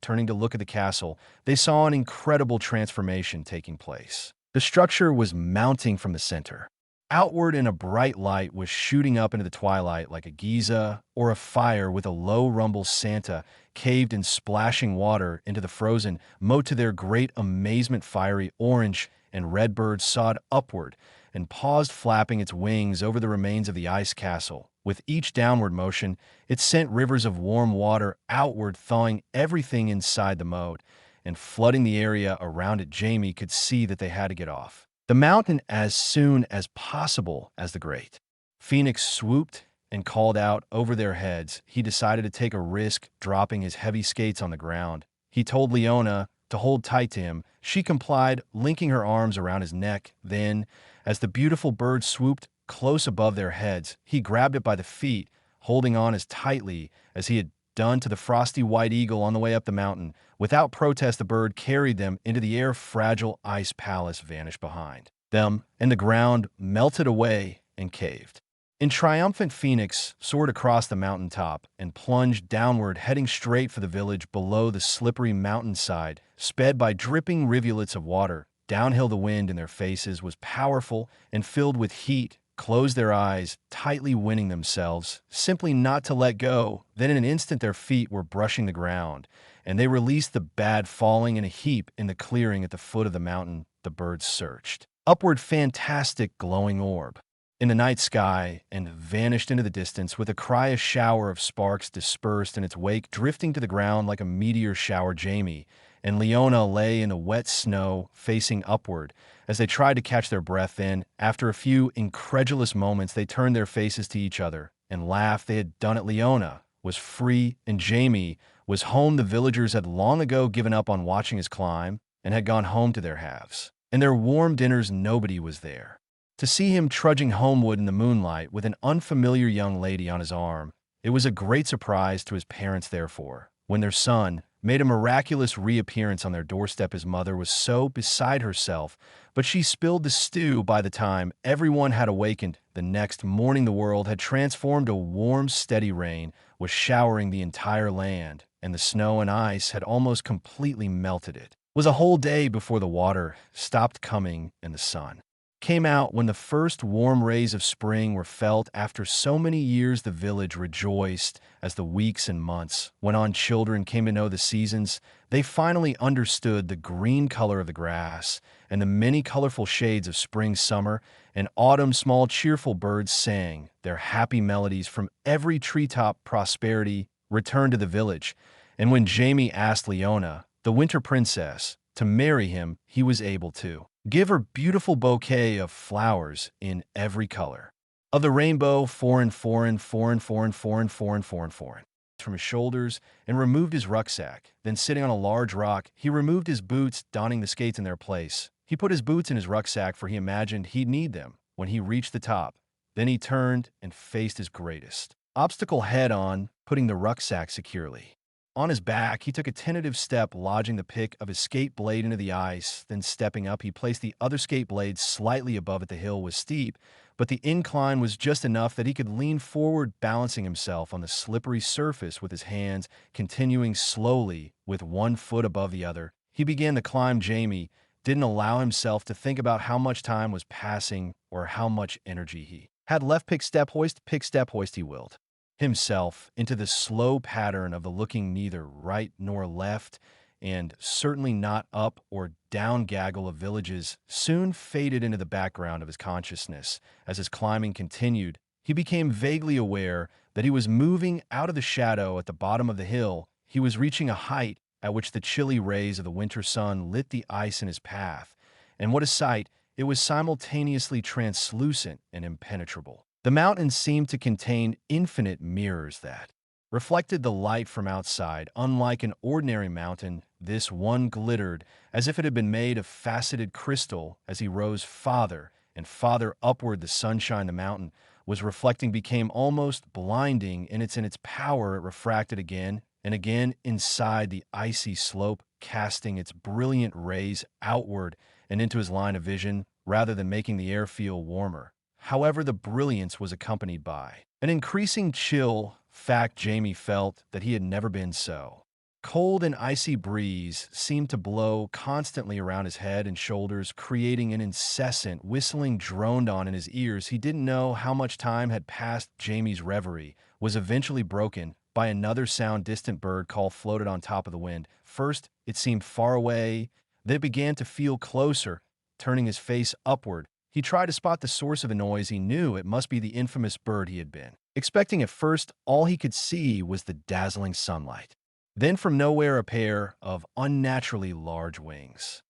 turning to look at the castle, they saw an incredible transformation taking place. The structure was mounting from the center. Outward in a bright light was shooting up into the twilight like a Giza or a fire with a low rumble Santa caved in splashing water into the frozen moat. To their great amazement, fiery orange and red bird sawed upward and paused, flapping its wings over the remains of the ice castle. With each downward motion, it sent rivers of warm water outward, thawing everything inside the moat and flooding the area around it. Jamie could see that they had to get off the mountain as soon as possible. As the great Phoenix swooped and called out over their heads, he decided to take a risk, dropping his heavy skates on the ground. He told Leona to hold tight to him. She complied, linking her arms around his neck. Then, as the beautiful bird swooped close above their heads, he grabbed it by the feet, holding on as tightly as he had done to the frosty white eagle on the way up the mountain. Without protest, the bird carried them into the air. Fragile ice palace vanished behind them, and the ground melted away and caved. In triumphant, Phoenix soared across the mountaintop and plunged downward, heading straight for the village below. The slippery mountainside, sped by dripping rivulets of water. Downhill, the wind in their faces was powerful and filled with heat. Closed their eyes, tightly winning themselves, simply not to let go. Then in an instant their feet were brushing the ground, and they released the bad, falling in a heap in the clearing at the foot of the mountain. The birds searched upward, fantastic glowing orb in the night sky, and vanished into the distance. With a cry, a shower of sparks dispersed in its wake, drifting to the ground like a meteor shower. Jamie and Leona lay in the wet snow, facing upward as they tried to catch their breath. Then, after a few incredulous moments, they turned their faces to each other and laughed. They had done it. Leona was free, and Jamie was home. The villagers had long ago given up on watching his climb and had gone home to their halves. In their warm dinners, nobody was there to see him trudging homeward in the moonlight with an unfamiliar young lady on his arm. It was a great surprise to his parents, therefore, when their son made a miraculous reappearance on their doorstep. His mother was so beside herself, but she spilled the stew by the time everyone had awakened. The next morning, the world had transformed. A warm, steady rain was showering the entire land, and the snow and ice had almost completely melted it. It was a whole day before the water stopped coming and the sun came out. When the first warm rays of spring were felt after so many years, the village rejoiced. As the weeks and months went on, children came to know the seasons. They finally understood the green color of the grass and the many colorful shades of spring, summer, and autumn. Small, cheerful birds sang their happy melodies from every treetop. Prosperity returned to the village, and when Jamie asked Leona, the winter princess, to marry him, he was able to give her beautiful bouquet of flowers in every color of the rainbow. Foreign from his shoulders, and removed his rucksack. Then, sitting on a large rock, he removed his boots, donning the skates in their place. He put his boots in his rucksack, for he imagined he'd need them when he reached the top. Then he turned and faced his greatest obstacle head on, putting the rucksack securely on his back. He took a tentative step, lodging the pick of his skate blade into the ice. Then, stepping up, he placed the other skate blade slightly above it. The hill was steep, but the incline was just enough that he could lean forward, balancing himself on the slippery surface with his hands, continuing slowly with one foot above the other. He began the climb. Jamie didn't allow himself to think about how much time was passing or how much energy he had left. Pick, step, hoist, he willed himself into the slow pattern of the looking neither right nor left, and certainly not up or down gaggle of villages soon faded into the background of his consciousness. As his climbing continued, he became vaguely aware that he was moving out of the shadow at the bottom of the hill. He was reaching a height at which the chilly rays of the winter sun lit the ice in his path, and what a sight! It was simultaneously translucent and impenetrable. The mountain seemed to contain infinite mirrors that reflected the light from outside. Unlike an ordinary mountain, this one glittered as if it had been made of faceted crystal. As he rose farther and farther upward, the sunshine the mountain was reflecting became almost blinding in its power. It refracted again and again inside the icy slope, casting its brilliant rays outward and into his line of vision, rather than making the air feel warmer. However, the brilliance was accompanied by an increasing chill. Fact, Jamie felt that he had never been so Cold and icy breeze seemed to blow constantly around his head and shoulders, creating an incessant whistling droned on in his ears. He didn't know how much time had passed. Jamie's reverie was eventually broken by another sound. Distant bird call floated on top of the wind. First, it seemed far away, then it began to feel closer. Turning his face upward, he tried to spot the source of the noise. He knew it must be the infamous bird he had been expecting. At first, all he could see was the dazzling sunlight. Then from nowhere, a pair of unnaturally large wings